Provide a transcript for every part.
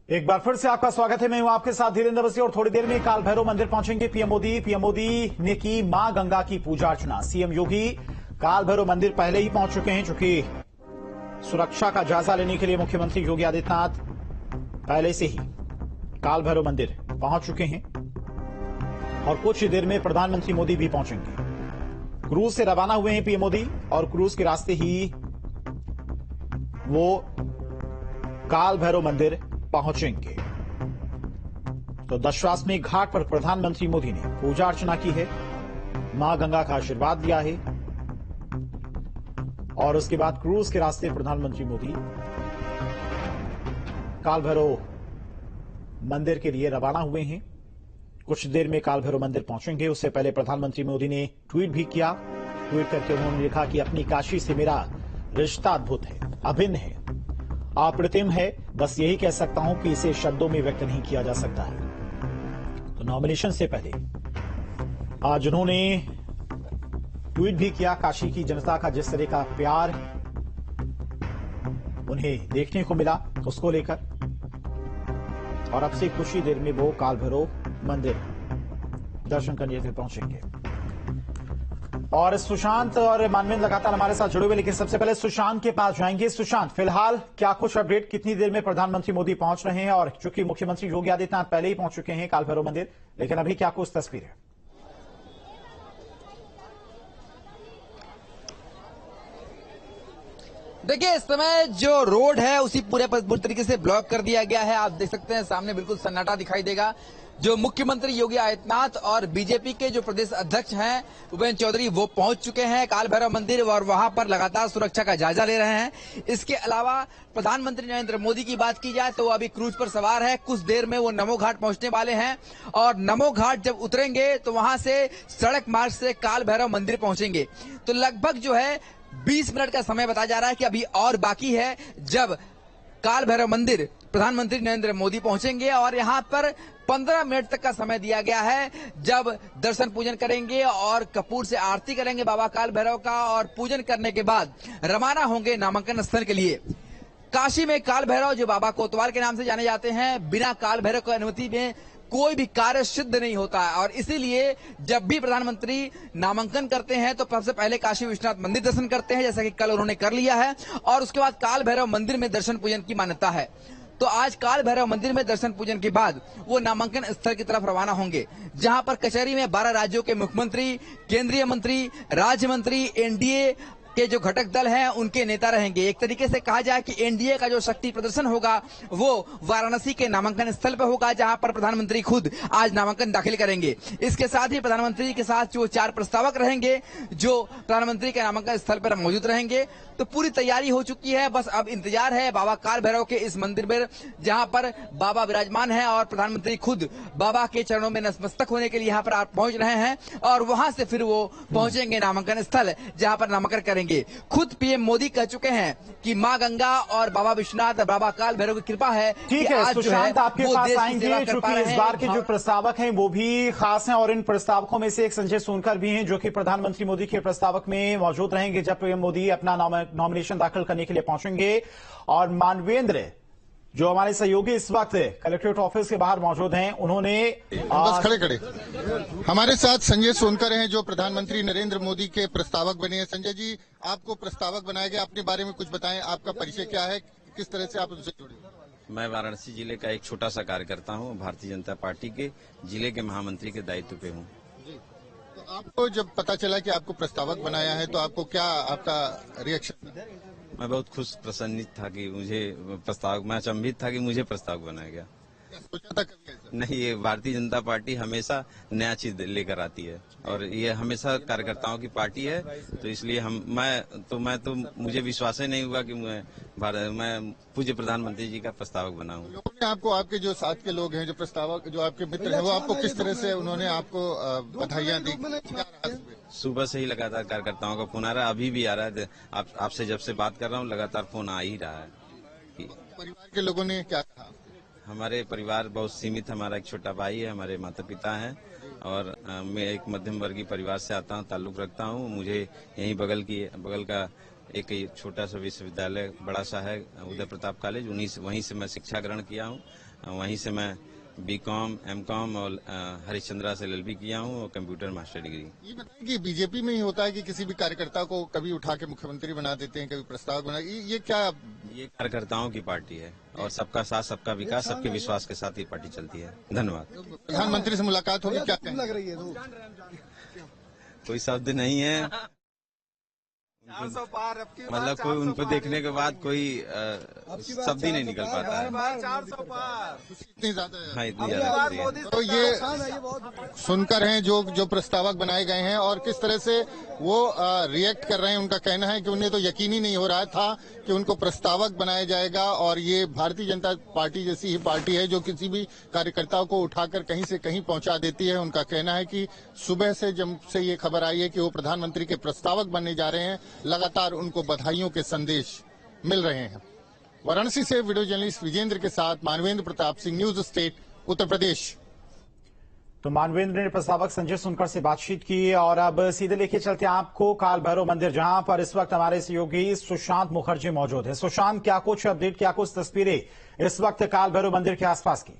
एक बार फिर से आपका स्वागत है। मैं हूं आपके साथ धीरेन्द्र बसी और थोड़ी देर में काल भैरव मंदिर पहुंचेंगे पीएम मोदी। पीएम मोदी ने की मां गंगा की पूजा अर्चना। सीएम योगी काल भैरव मंदिर पहले ही पहुंच चुके हैं, चूंकि सुरक्षा का जायजा लेने के लिए मुख्यमंत्री योगी आदित्यनाथ पहले से ही काल भैरव मंदिर पहुंच चुके हैं और कुछ ही देर में प्रधानमंत्री मोदी भी पहुंचेंगे। क्रूज से रवाना हुए हैं पीएम मोदी और क्रूज के रास्ते ही वो काल भैरव मंदिर पहुंचेंगे। तो दशाश्वमेध घाट पर प्रधानमंत्री मोदी ने पूजा अर्चना की है, मां गंगा का आशीर्वाद दिया है और उसके बाद क्रूज के रास्ते प्रधानमंत्री मोदी काल भैरव मंदिर के लिए रवाना हुए हैं। कुछ देर में काल भैरव मंदिर पहुंचेंगे। उससे पहले प्रधानमंत्री मोदी ने ट्वीट भी किया। ट्वीट करके उन्होंने लिखा कि अपनी काशी से मेरा रिश्ता अद्भुत है, अभिन्न है, अप्रतिम है। बस यही कह सकता हूं कि इसे शब्दों में व्यक्त नहीं किया जा सकता है। तो नॉमिनेशन से पहले आज उन्होंने ट्वीट भी किया। काशी की जनता का जिस तरह का प्यार उन्हें देखने को मिला उसको लेकर, और अब से कुछ ही देर में वो काल भैरव मंदिर दर्शन करने के पहुंचेंगे। और सुशांत और मानवेंद्र लगातार हमारे साथ जुड़े हुए, लेकिन सबसे पहले सुशांत के पास जाएंगे। सुशांत, फिलहाल क्या कुछ अपडेट, कितनी देर में प्रधानमंत्री मोदी पहुंच रहे हैं? और चूंकि मुख्यमंत्री योगी आदित्यनाथ पहले ही पहुंच चुके हैं काल भैरव मंदिर, लेकिन अभी क्या कुछ तस्वीर है? देखिए, इस समय जो रोड है उसी पूरे तरीके से ब्लॉक कर दिया गया है। आप देख सकते हैं सामने बिल्कुल सन्नाटा दिखाई देगा। जो मुख्यमंत्री योगी आदित्यनाथ और बीजेपी के जो प्रदेश अध्यक्ष हैं भूपेंद्र चौधरी, वो पहुंच चुके हैं काल भैरव मंदिर और वहां पर लगातार सुरक्षा का जायजा ले रहे हैं। इसके अलावा प्रधानमंत्री नरेंद्र मोदी की बात की जाए तो वो अभी क्रूज पर सवार है। कुछ देर में वो नमो घाट पहुंचने वाले हैं और नमो घाट जब उतरेंगे तो वहां से सड़क मार्ग से काल भैरव मंदिर पहुंचेंगे। तो लगभग जो है 20 मिनट का समय बताया जा रहा है कि अभी और बाकी है जब काल भैरव मंदिर प्रधानमंत्री नरेंद्र मोदी पहुंचेंगे। और यहां पर 15 मिनट तक का समय दिया गया है, जब दर्शन पूजन करेंगे और कपूर से आरती करेंगे बाबा काल भैरव का, और पूजन करने के बाद रवाना होंगे नामांकन स्थल के लिए। काशी में काल भैरव, जो बाबा कोतवाल के नाम से जाने जाते हैं, बिना काल भैरव की अनुमति में कोई भी कार्य सिद्ध नहीं होता है। और इसीलिए जब भी प्रधानमंत्री नामांकन करते हैं तो सबसे पहले काशी विश्वनाथ मंदिर दर्शन करते हैं, जैसा कि कल उन्होंने कर लिया है, और उसके बाद काल भैरव मंदिर में दर्शन पूजन की मान्यता है। तो आज काल भैरव मंदिर में दर्शन पूजन के बाद वो नामांकन स्थल की तरफ रवाना होंगे, जहां पर कचहरी में 12 राज्यों के मुख्यमंत्री, केंद्रीय मंत्री, राज्य मंत्री, एनडीए के जो घटक दल हैं उनके नेता रहेंगे। एक तरीके से कहा जाए कि एनडीए का जो शक्ति प्रदर्शन होगा वो वाराणसी के नामांकन स्थल पर होगा, जहां पर प्रधानमंत्री खुद आज नामांकन दाखिल करेंगे। इसके साथ ही प्रधानमंत्री के साथ जो 4 प्रस्तावक रहेंगे जो प्रधानमंत्री के नामांकन स्थल पर मौजूद रहेंगे। तो पूरी तैयारी हो चुकी है, बस अब इंतजार है बाबा काल भैरव के इस मंदिर में, जहां पर बाबा विराजमान है और प्रधानमंत्री खुद बाबा के चरणों में नतमस्तक होने के लिए यहाँ पर पहुंच रहे हैं। और वहां से फिर वो पहुंचेंगे नामांकन स्थल, जहां पर नामांकन करेंगे। खुद पीएम मोदी कह चुके हैं कि मां गंगा और बाबा विश्वनाथ, बाबा काल भैरव की कृपा है। ठीक है सुशांत, आपके पास आएंगे, चूंकि इस बार के जो प्रस्तावक हैं वो भी खास हैं और इन प्रस्तावकों में से एक संजय सोनकर भी हैं, जो कि प्रधानमंत्री मोदी के प्रस्तावक में मौजूद रहेंगे जब पीएम मोदी अपना नॉमिनेशन दाखिल करने के लिए पहुंचेंगे। और मानवेंद्र, जो हमारे सहयोगी इस वक्त कलेक्ट्रेट ऑफिस के बाहर मौजूद हैं, उन्होंने बस खड़े हमारे साथ संजय सोनकर हैं, जो प्रधानमंत्री नरेंद्र मोदी के प्रस्तावक बने हैं। संजय जी, आपको प्रस्तावक बनाया गया, अपने बारे में कुछ बताएं, आपका परिचय क्या है, किस तरह से आप उनसे जुड़े? मैं वाराणसी जिले का एक छोटा सा कार्यकर्ता हूं, भारतीय जनता पार्टी के जिले के महामंत्री के दायित्व पे हूं। तो आपको जब पता चला कि आपको प्रस्तावक बनाया है तो आपको क्या, आपका रिएक्शन? मैं बहुत खुश प्रसन्नित था कि मुझे प्रस्तावक, मैं अचंभित था कि मुझे प्रस्तावक बनाया गया। सोचा था कभी ऐसा? नहीं, ये भारतीय जनता पार्टी हमेशा नया चीज लेकर आती है और ये हमेशा कार्यकर्ताओं की पार्टी है। तो इसलिए मैं तो मुझे विश्वास ही नहीं हुआ कि मैं पूज्य प्रधानमंत्री जी का प्रस्तावक बना हूँ। लोगों ने आपको, आपके जो साथ के लोग हैं, जो प्रस्तावक, जो आपके मित्र हैं, वो आपको किस तरह से उन्होंने आपको बधाइयाँ दी? सुबह से ही लगातार कार्यकर्ताओं का फोन आ रहा है, अभी भी आ रहा है। आपसे जब से बात कर रहा हूँ लगातार फोन आ ही रहा है। परिवार के लोगों ने क्या कहा? हमारे परिवार बहुत सीमित, हमारा एक छोटा भाई है, हमारे माता पिता हैं और मैं एक मध्यम वर्गीय परिवार से आता हूँ, ताल्लुक रखता हूँ। मुझे यहीं बगल का एक छोटा सा विश्वविद्यालय बड़ा सा है, उदय प्रताप कॉलेज, वहीं से मैं शिक्षा ग्रहण किया हूँ वहीं से मैं बीकॉम, एमकॉम और हरिश्चंद्रा से एलएलबी किया हूँ और कंप्यूटर मास्टर डिग्री। ये बताइए कि बीजेपी में ही होता है कि किसी भी कार्यकर्ता को कभी उठा के मुख्यमंत्री बना देते हैं, कभी प्रस्ताव बना, ये क्या? ये कार्यकर्ताओं की पार्टी है और सबका साथ, सबका विकास, सबके विश्वास के साथ ये पार्टी चलती है। धन्यवाद। प्रधानमंत्री से मुलाकात होगी, क्या कहेंगे? कोई शब्द नहीं है, मतलब कोई उनको देखने के बाद कोई शब्द ही नहीं निकल पाता है। 400 पार इतनी ज्यादा है। हाँ, इतनी ज्यादा होती है। तो ये सुनकर हैं जो प्रस्तावक बनाए गए हैं और किस तरह से वो रिएक्ट कर रहे हैं। उनका कहना है कि उन्हें तो यकीन ही नहीं हो रहा था कि उनको प्रस्तावक बनाया जाएगा और ये भारतीय जनता पार्टी जैसी ही पार्टी है जो किसी भी कार्यकर्ताओं को उठाकर कहीं से कहीं पहुंचा देती है। उनका कहना है कि सुबह से जब से ये खबर आई है कि वो प्रधानमंत्री के प्रस्तावक बनने जा रहे हैं, लगातार उनको बधाइयों के संदेश मिल रहे हैं। वाराणसी से वीडियो जर्नलिस्ट विजेंद्र के साथ मानवेंद्र प्रताप सिंह, न्यूज स्टेट, उत्तर प्रदेश। तो मानवेंद्र ने प्रस्तावक संजय सुनकर से बातचीत की और अब सीधे लेके चलते हैं आपको काल भैरव मंदिर, जहां पर इस वक्त हमारे सहयोगी सुशांत मुखर्जी मौजूद है। सुशांत, क्या कुछ अपडेट, क्या कुछ तस्वीरें इस वक्त काल भैरव मंदिर के आसपास की?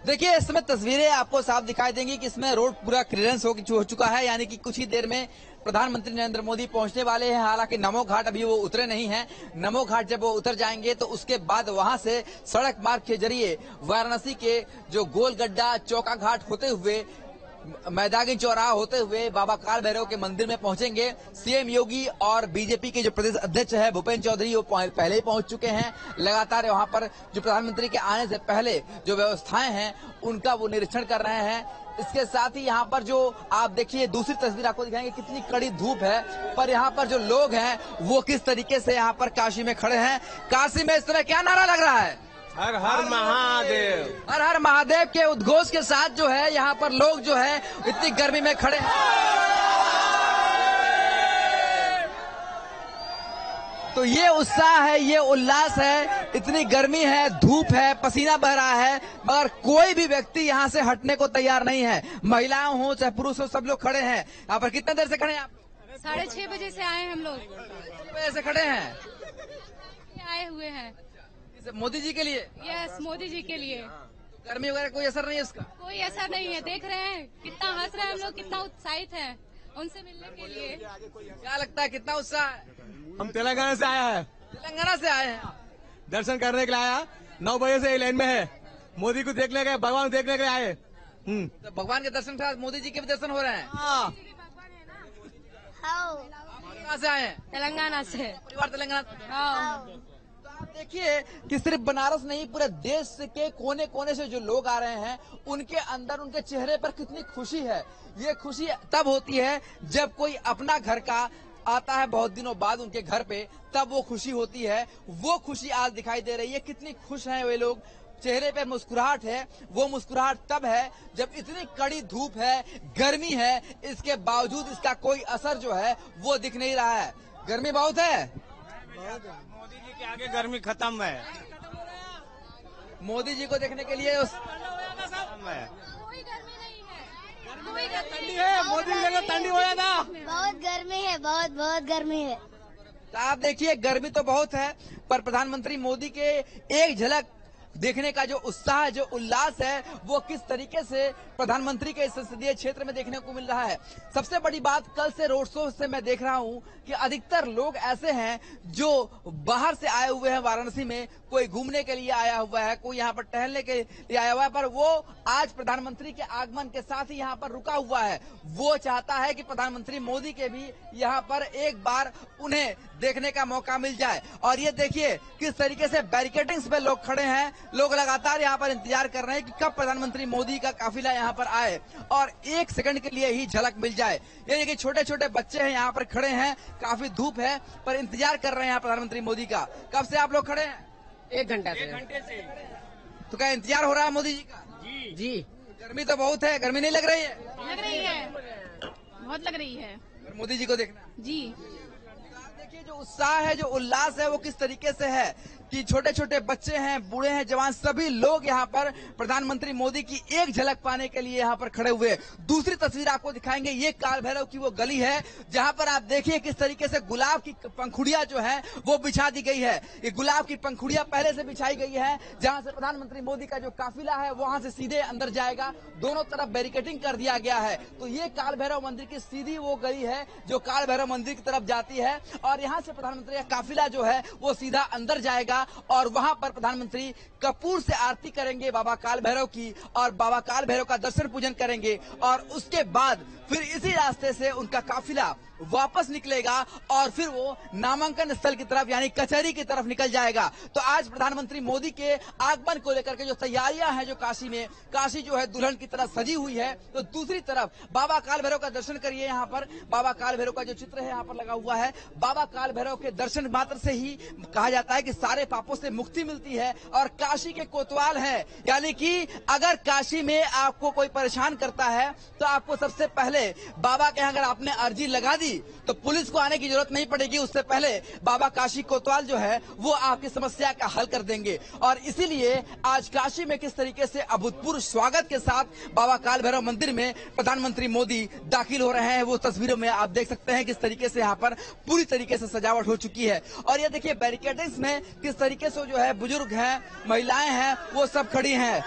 देखिए, इस समय तस्वीरें आपको साफ दिखाई देंगी कि इसमें रोड पूरा क्लियरेंस हो चुका है, यानी कि कुछ ही देर में प्रधानमंत्री नरेंद्र मोदी पहुंचने वाले हैं। हालांकि नमो घाट अभी वो उतरे नहीं हैं। नमो घाट जब वो उतर जाएंगे तो उसके बाद वहां से सड़क मार्ग के जरिए वाराणसी के जो गोलगड्डा चौका घाट होते हुए, मैदानी चौराहा होते हुए बाबा काल भैरव के मंदिर में पहुंचेंगे। सीएम योगी और बीजेपी के जो प्रदेश अध्यक्ष है भूपेन्द्र चौधरी, वो पहले ही पहुंच चुके हैं। लगातार वहां पर जो प्रधानमंत्री के आने से पहले जो व्यवस्थाएं हैं उनका वो निरीक्षण कर रहे हैं। इसके साथ ही यहाँ पर जो आप देखिए दूसरी तस्वीर आपको दिखाएंगे, कितनी कड़ी धूप है, पर यहाँ पर जो लोग हैं वो किस तरीके से यहाँ पर काशी में खड़े हैं। काशी में इस तरह क्या नारा लग रहा है? हर हर महादेव। हर हर महादेव के उद्घोष के साथ जो है यहाँ पर लोग जो है इतनी गर्मी में खड़े हैं। तो ये उत्साह है, ये उल्लास है, इतनी गर्मी है, धूप है, पसीना बह रहा है, मगर कोई भी व्यक्ति यहाँ से हटने को तैयार नहीं है। महिलाएं हो चाहे पुरुष हो, सब लोग खड़े हैं यहाँ पर। कितने देर से खड़े हैं आप? 6:30 बजे से आए हम लोग। 6 बजे से खड़े हैं, आए हुए हैं मोदी जी के लिए। यस, मोदी जी के लिए। गर्मी वगैरह कोई असर नहीं है इसका? कोई असर नहीं है। देख रहे हैं कितना हंस रहे हैं हम लोग, कितना उत्साहित हैं उनसे मिलने के लिए। क्या लगता है कितना उत्साह है? हम तेलंगाना से आया है, तेलंगाना से आए हैं, दर्शन करने के लिए आया। 9 बजे से लाइन में है। मोदी को देखने गए, भगवान को देखने के लिए आए। तो भगवान के दर्शन के साथ मोदी जी के भी दर्शन हो रहे हैं। कहाँ से आए हैं? तेलंगाना से। परिवार तेलंगाना। हाँ। आप देखिए कि सिर्फ बनारस नहीं, पूरे देश के कोने कोने से जो लोग आ रहे हैं उनके अंदर, उनके चेहरे पर कितनी खुशी है। ये खुशी तब होती है जब कोई अपना घर का आता है बहुत दिनों बाद उनके घर पे, तब वो खुशी होती है। वो खुशी आज दिखाई दे रही है। कितनी खुश हैं वे लोग, चेहरे पे मुस्कुराहट है। वो मुस्कुराहट तब है जब इतनी कड़ी धूप है, गर्मी है, इसके बावजूद इसका कोई असर जो है वो दिख नहीं रहा है। गर्मी बहुत है, मोदी जी के आगे गर्मी खत्म है। मोदी जी को देखने के लिए कोई गर्मी नहीं है, कोई गर्मी है। मोदी जी को ठंडी हो जाता। बहुत गर्मी है, बहुत बहुत गर्मी है। तो आप देखिए गर्मी तो बहुत है, पर प्रधानमंत्री मोदी के एक झलक देखने का जो उत्साह, जो उल्लास है, वो किस तरीके से प्रधानमंत्री के संसदीय क्षेत्र में देखने को मिल रहा है। सबसे बड़ी बात, कल से रोड शो से मैं देख रहा हूं कि अधिकतर लोग ऐसे हैं जो बाहर से आए हुए हैं वाराणसी में। कोई घूमने के लिए आया हुआ है, कोई यहाँ पर टहलने के लिए आया हुआ है, पर वो आज प्रधानमंत्री के आगमन के साथ ही यहाँ पर रुका हुआ है। वो चाहता है कि प्रधानमंत्री मोदी के भी यहाँ पर एक बार उन्हें देखने का मौका मिल जाए। और ये देखिए किस तरीके से बैरिकेडिंग्स पे लोग खड़े हैं। लोग लगातार यहाँ पर इंतजार कर रहे हैं कि कब प्रधानमंत्री मोदी का काफिला यहाँ पर आए और 1 सेकंड के लिए ही झलक मिल जाए। ये देखिए छोटे छोटे बच्चे हैं यहाँ पर खड़े हैं, काफी धूप है पर इंतजार कर रहे हैं प्रधानमंत्री मोदी का। कब से आप लोग खड़े हैं? 1 घंटा से। तो क्या इंतजार हो रहा है मोदी जी का? जी। गर्मी तो बहुत है, गर्मी नहीं लग रही है? लग रही है, बहुत लग रही है। मोदी जी को देखना जी। देखिए जो उत्साह है, जो उल्लास है, वो किस तरीके से है कि छोटे छोटे बच्चे हैं, बूढ़े हैं, जवान, सभी लोग यहाँ पर प्रधानमंत्री मोदी की एक झलक पाने के लिए यहाँ पर खड़े हुए। दूसरी तस्वीर आपको दिखाएंगे, ये काल भैरव की वो गली है जहाँ पर आप देखिए किस तरीके से गुलाब की पंखुड़ियां जो है वो बिछा दी गई है। ये गुलाब की पंखुड़ियां पहले से बिछाई गई है, जहाँ से प्रधानमंत्री मोदी का जो काफिला है वहां से सीधे अंदर जाएगा। दोनों तरफ बैरिकेडिंग कर दिया गया है। तो ये काल भैरव मंदिर की सीधी वो गली है जो काल भैरव मंदिर की तरफ जाती है और यहाँ से प्रधानमंत्री का काफिला जो है वो सीधा अंदर जाएगा और वहां पर प्रधानमंत्री कपूर से आरती करेंगे बाबा काल भैरव की और बाबा काल भैरव का दर्शन पूजन करेंगे और उसके बाद फिर इसी रास्ते से उनका काफिला वापस निकलेगा और फिर वो नामांकन स्थल की तरफ यानी कचहरी की तरफ निकल जाएगा। तो आज प्रधानमंत्री मोदी के आगमन को लेकर के जो तैयारियां हैं जो काशी में, काशी जो है दुल्हन की तरह सजी हुई है, तो दूसरी तरफ बाबा काल भैरव का दर्शन करिए। यहाँ पर बाबा काल भैरव का जो चित्र है यहाँ पर लगा हुआ है। बाबा काल भैरव के दर्शन मात्र से ही कहा जाता है कि सारे पापों से मुक्ति मिलती है और काशी के कोतवाल है, यानी कि अगर काशी में आपको कोई परेशान करता है तो आपको सबसे पहले बाबा के यहाँ अगर आपने अर्जी लगा दी तो पुलिस को आने की जरूरत नहीं पड़ेगी। उससे पहले बाबा काशी कोतवाल जो है वो आपकी समस्या का हल कर देंगे। और इसीलिए आज काशी में किस तरीके से अभूतपूर्व स्वागत के साथ बाबा काल भैरव मंदिर में प्रधानमंत्री मोदी दाखिल हो रहे हैं, वो तस्वीरों में आप देख सकते हैं किस तरीके से यहाँ पर पूरी तरीके से सजावट हो चुकी है। और ये देखिए बैरिकेडिंग्स में किस तरीके से जो है बुजुर्ग हैं, महिलाएं हैं, वो सब खड़ी हैं।